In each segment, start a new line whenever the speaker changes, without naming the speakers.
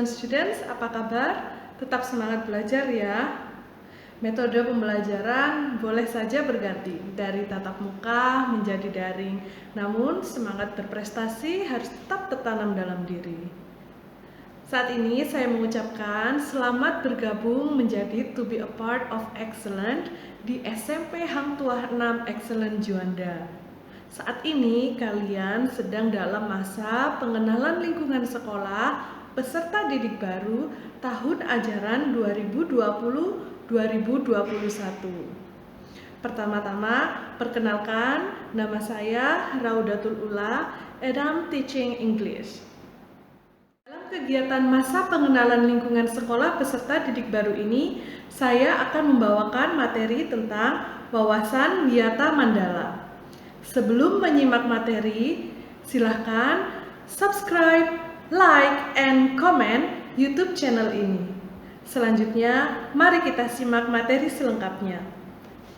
excellent students, apa kabar? Tetap semangat belajar ya. Metode pembelajaran boleh saja berganti dari tatap muka menjadi daring, namun semangat berprestasi harus tetap tertanam dalam diri. Saat ini saya mengucapkan selamat bergabung menjadi To Be a Part of Excellent di SMP Hang Tuah 6 Excellent Juanda. Saat ini kalian sedang dalam masa pengenalan lingkungan sekolah peserta didik baru tahun ajaran 2020-2021. Pertama-tama, perkenalkan, nama saya Raudatul Ula, and I'm teaching English. Dalam kegiatan masa pengenalan lingkungan sekolah peserta didik baru ini, saya akan membawakan materi tentang wawasan wiyata Mandala. Sebelum menyimak materi, silahkan subscribe, like, and comment YouTube channel ini. Selanjutnya, mari kita simak materi selengkapnya.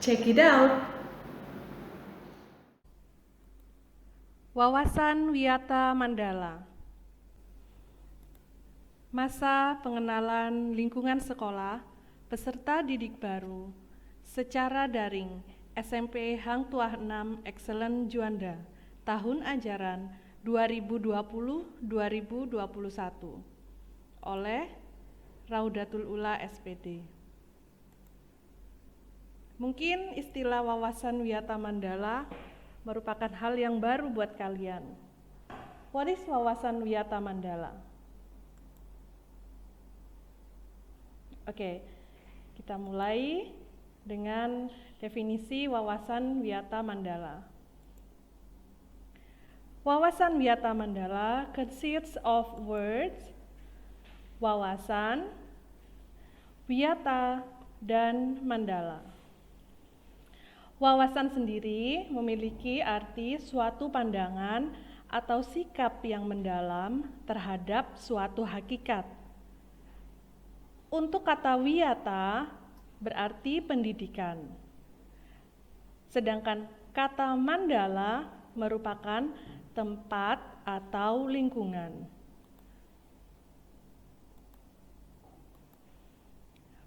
Check it out! Wawasan wiyata Mandala. Masa pengenalan lingkungan sekolah peserta didik baru secara daring SMP Hang Tuah 6 Excellent Juanda tahun ajaran 2020-2021 oleh Raudatul Ula SPD. Mungkin istilah wawasan wiyata Mandala merupakan hal yang baru buat kalian. What is wawasan wiyata Mandala? Oke, kita mulai dengan definisi wawasan wiyata Mandala. Wawasan wiyata Mandala consists of words, wawasan, wiyata, dan mandala. Wawasan sendiri memiliki arti suatu pandangan atau sikap yang mendalam terhadap suatu hakikat. Untuk kata wiyata berarti pendidikan. Sedangkan kata mandala merupakan tempat atau lingkungan.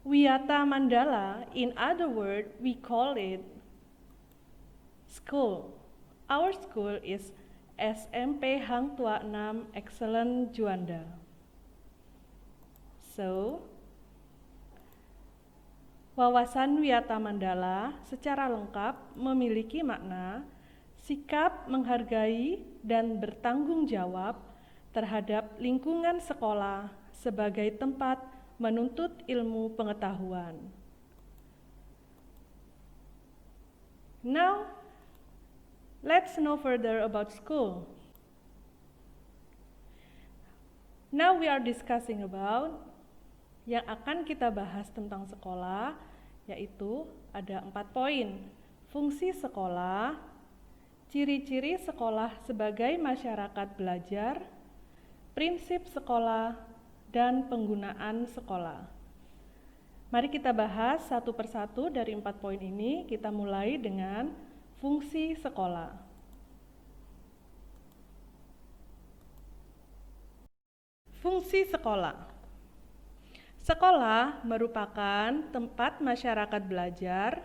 Wiyata Mandala, in other words, we call it school. Our school is SMP Hang Tuah 6 Excellent Juanda. So, wawasan wiyata Mandala secara lengkap memiliki makna sikap menghargai dan bertanggung jawab terhadap lingkungan sekolah sebagai tempat menuntut ilmu pengetahuan. Now, let's know further about school. Now we are discussing about yang akan kita bahas tentang sekolah, yaitu ada 4 poin. Fungsi sekolah, ciri-ciri sekolah sebagai masyarakat belajar, prinsip sekolah, dan penggunaan sekolah. Mari kita bahas satu persatu dari 4 poin ini. Kita mulai dengan fungsi sekolah. Fungsi sekolah. Sekolah merupakan tempat masyarakat belajar,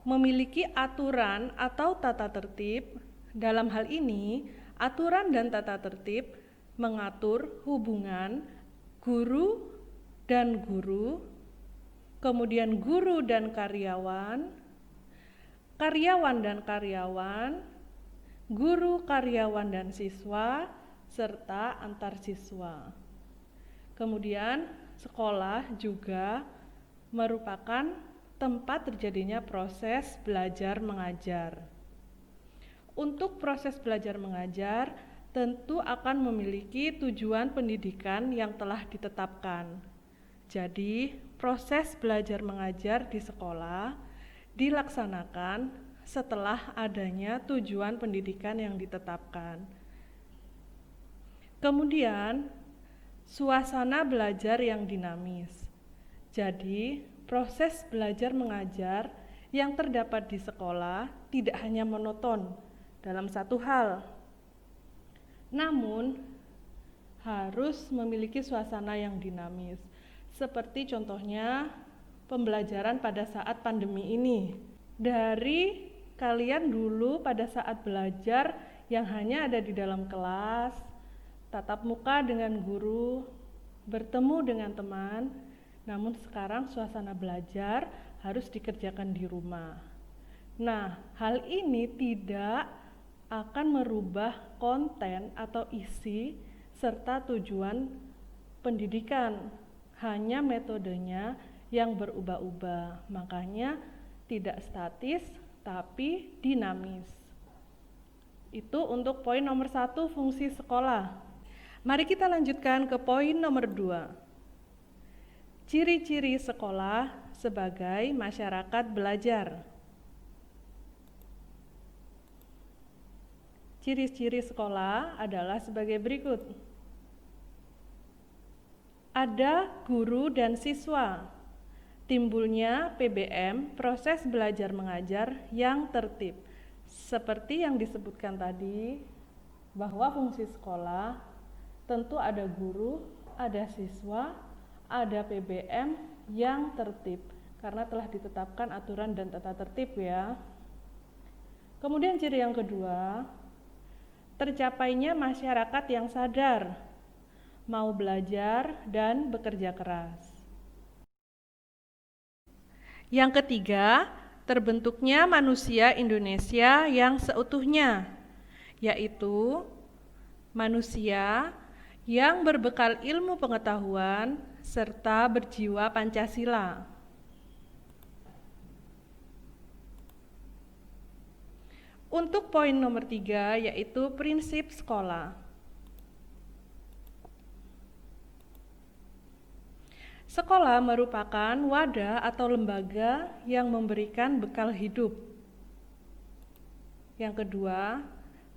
memiliki aturan atau tata tertib. Dalam hal ini, aturan dan tata tertib mengatur hubungan guru dan guru, kemudian guru dan karyawan, karyawan dan karyawan, guru, karyawan, dan siswa, serta antar siswa. Kemudian, sekolah juga merupakan tempat terjadinya proses belajar mengajar. Untuk proses belajar mengajar, tentu akan memiliki tujuan pendidikan yang telah ditetapkan. Jadi, proses belajar mengajar di sekolah dilaksanakan setelah adanya tujuan pendidikan yang ditetapkan. Kemudian, suasana belajar yang dinamis. Jadi, proses belajar mengajar yang terdapat di sekolah tidak hanya monoton dalam satu hal, namun harus memiliki suasana yang dinamis. Seperti contohnya pembelajaran pada saat pandemi ini. Dari kalian dulu pada saat belajar yang hanya ada di dalam kelas, tatap muka dengan guru, bertemu dengan teman, namun sekarang suasana belajar harus dikerjakan di rumah. Nah, hal ini tidak akan merubah konten atau isi serta tujuan pendidikan, hanya metodenya yang berubah-ubah. Makanya tidak statis tapi dinamis. Itu untuk poin nomor 1, fungsi sekolah. Mari kita lanjutkan ke poin nomor 2. Ciri-ciri sekolah sebagai masyarakat belajar. Ciri-ciri sekolah adalah sebagai berikut. Ada guru dan siswa. Timbulnya PBM, proses belajar mengajar yang tertib. Seperti yang disebutkan tadi, bahwa fungsi sekolah tentu ada guru, ada siswa, ada PBM yang tertib, karena telah ditetapkan aturan dan tata tertib ya. Kemudian ciri yang kedua, tercapainya masyarakat yang sadar, mau belajar dan bekerja keras. Yang ketiga, terbentuknya manusia Indonesia yang seutuhnya, yaitu manusia yang berbekal ilmu pengetahuan serta berjiwa Pancasila. Untuk poin nomor 3, yaitu prinsip sekolah. Sekolah merupakan wadah atau lembaga yang memberikan bekal hidup. Yang kedua,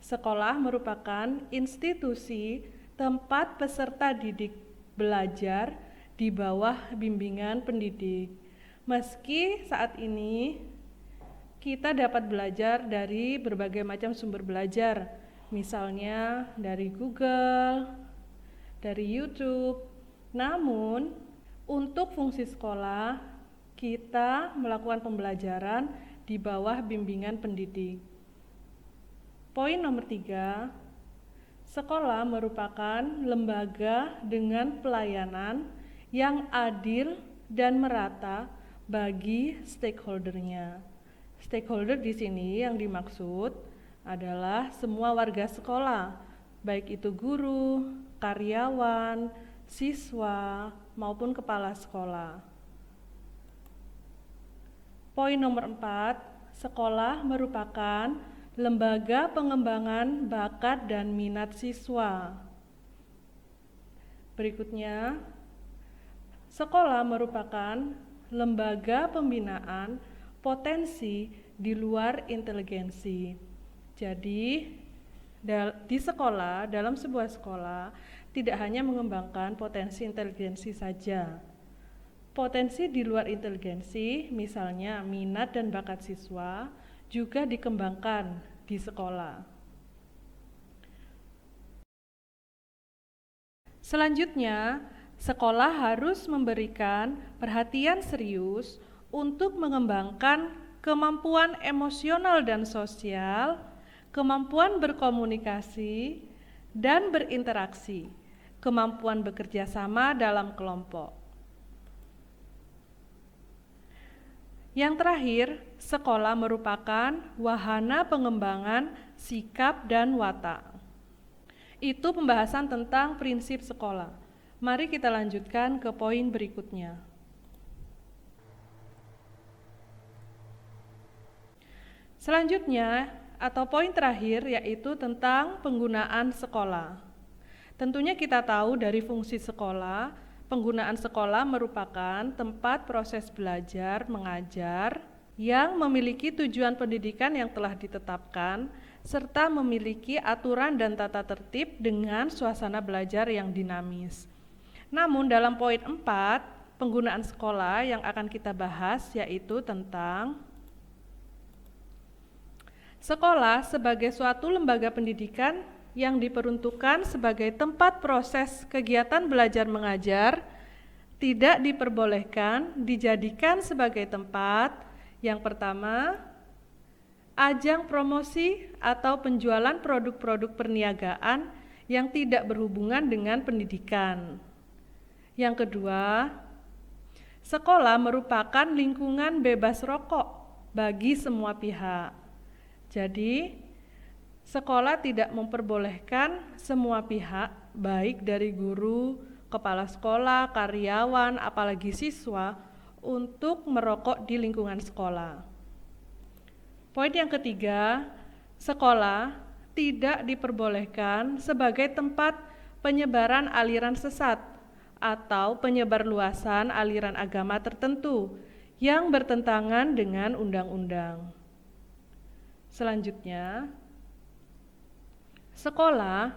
sekolah merupakan institusi tempat peserta didik belajar di bawah bimbingan pendidik. Meski saat ini kita dapat belajar dari berbagai macam sumber belajar, misalnya dari Google, dari YouTube. Namun, untuk fungsi sekolah, kita melakukan pembelajaran di bawah bimbingan pendidik. Poin nomor 3, sekolah merupakan lembaga dengan pelayanan yang adil dan merata bagi stakeholdernya. Stakeholder di sini yang dimaksud adalah semua warga sekolah, baik itu guru, karyawan, siswa, maupun kepala sekolah. Poin nomor 4, sekolah merupakan lembaga pengembangan bakat dan minat siswa. Berikutnya, sekolah merupakan lembaga pembinaan potensi di luar inteligensi. Jadi, di sekolah, dalam sebuah sekolah, tidak hanya mengembangkan potensi inteligensi saja. Potensi di luar inteligensi, misalnya minat dan bakat siswa, juga dikembangkan di sekolah. Selanjutnya, sekolah harus memberikan perhatian serius untuk mengembangkan kemampuan emosional dan sosial, kemampuan berkomunikasi dan berinteraksi, kemampuan bekerja sama dalam kelompok. Yang terakhir, sekolah merupakan wahana pengembangan sikap dan watak. Itu pembahasan tentang prinsip sekolah. Mari kita lanjutkan ke poin berikutnya. Selanjutnya, atau poin terakhir, yaitu tentang penggunaan sekolah. Tentunya kita tahu dari fungsi sekolah, penggunaan sekolah merupakan tempat proses belajar, mengajar, yang memiliki tujuan pendidikan yang telah ditetapkan, serta memiliki aturan dan tata tertib dengan suasana belajar yang dinamis. Namun dalam poin 4, penggunaan sekolah yang akan kita bahas yaitu tentang sekolah sebagai suatu lembaga pendidikan yang diperuntukkan sebagai tempat proses kegiatan belajar mengajar tidak diperbolehkan dijadikan sebagai tempat yang pertama, ajang promosi atau penjualan produk-produk perniagaan yang tidak berhubungan dengan pendidikan. Yang kedua, sekolah merupakan lingkungan bebas rokok bagi semua pihak. Jadi, sekolah tidak memperbolehkan semua pihak, baik dari guru, kepala sekolah, karyawan, apalagi siswa, untuk merokok di lingkungan sekolah. Poin yang ketiga, sekolah tidak diperbolehkan sebagai tempat penyebaran aliran sesat atau penyebarluasan aliran agama tertentu yang bertentangan dengan undang-undang. Selanjutnya, sekolah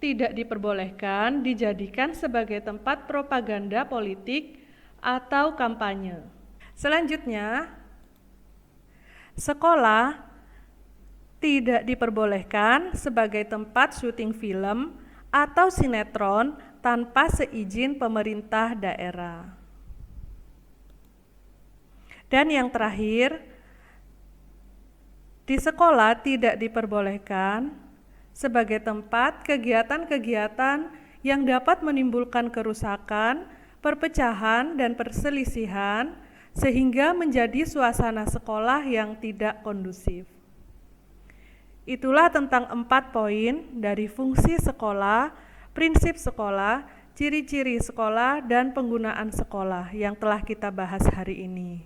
tidak diperbolehkan dijadikan sebagai tempat propaganda politik atau kampanye. Selanjutnya, sekolah tidak diperbolehkan sebagai tempat syuting film atau sinetron tanpa seizin pemerintah daerah. Dan yang terakhir, di sekolah tidak diperbolehkan sebagai tempat kegiatan-kegiatan yang dapat menimbulkan kerusakan, perpecahan, dan perselisihan, sehingga menjadi suasana sekolah yang tidak kondusif. Itulah tentang 4 poin dari fungsi sekolah, prinsip sekolah, ciri-ciri sekolah, dan penggunaan sekolah yang telah kita bahas hari ini.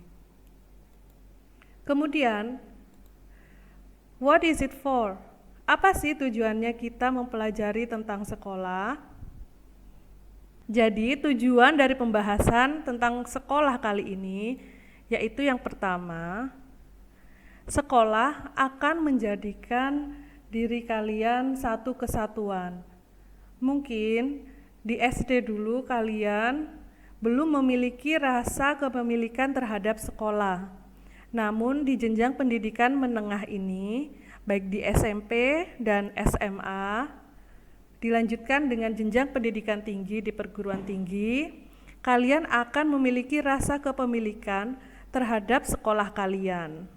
Kemudian, what is it for? Apa sih tujuannya kita mempelajari tentang sekolah? Jadi, tujuan dari pembahasan tentang sekolah kali ini yaitu yang pertama, sekolah akan menjadikan diri kalian satu kesatuan. Mungkin di SD dulu kalian belum memiliki rasa kepemilikan terhadap sekolah. Namun di jenjang pendidikan menengah ini, baik di SMP dan SMA, dilanjutkan dengan jenjang pendidikan tinggi di perguruan tinggi, kalian akan memiliki rasa kepemilikan terhadap sekolah kalian.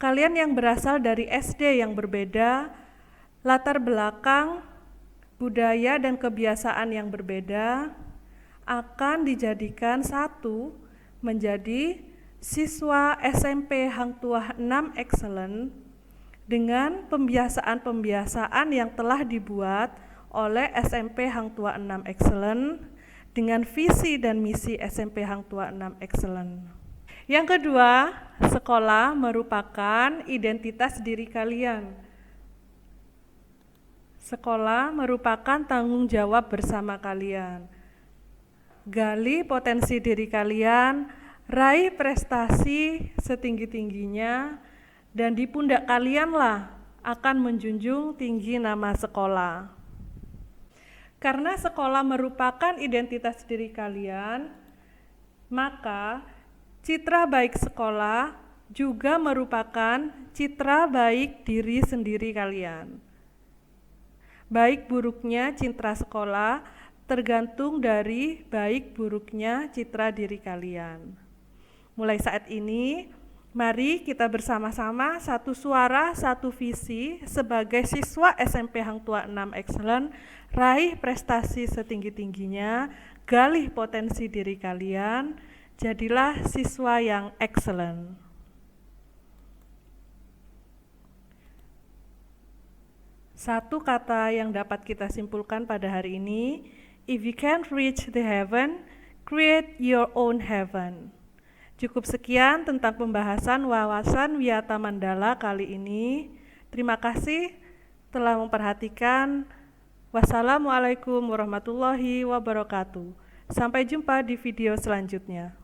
Kalian yang berasal dari SD yang berbeda, latar belakang, budaya dan kebiasaan yang berbeda, akan dijadikan satu menjadi siswa SMP Hang Tuah 6 Excellent dengan pembiasaan-pembiasaan yang telah dibuat oleh SMP Hang Tuah 6 Excellent dengan visi dan misi SMP Hang Tuah 6 Excellent. Yang kedua, sekolah merupakan identitas diri kalian. Sekolah merupakan tanggung jawab bersama kalian. Gali potensi diri kalian, raih prestasi setinggi-tingginya, dan di pundak kalianlah akan menjunjung tinggi nama sekolah. Karena sekolah merupakan identitas diri kalian, maka citra baik sekolah juga merupakan citra baik diri sendiri kalian. Baik buruknya citra sekolah tergantung dari baik buruknya citra diri kalian. Mulai saat ini, mari kita bersama-sama satu suara, satu visi sebagai siswa SMP Hang Tuah 6 Excellent, raih prestasi setinggi-tingginya, galih potensi diri kalian, jadilah siswa yang excellent. Satu kata yang dapat kita simpulkan pada hari ini, if you can't reach the heaven, create your own heaven. Cukup sekian tentang pembahasan wawasan Wiyata Mandala kali ini. Terima kasih telah memperhatikan. Wassalamualaikum warahmatullahi wabarakatuh. Sampai jumpa di video selanjutnya.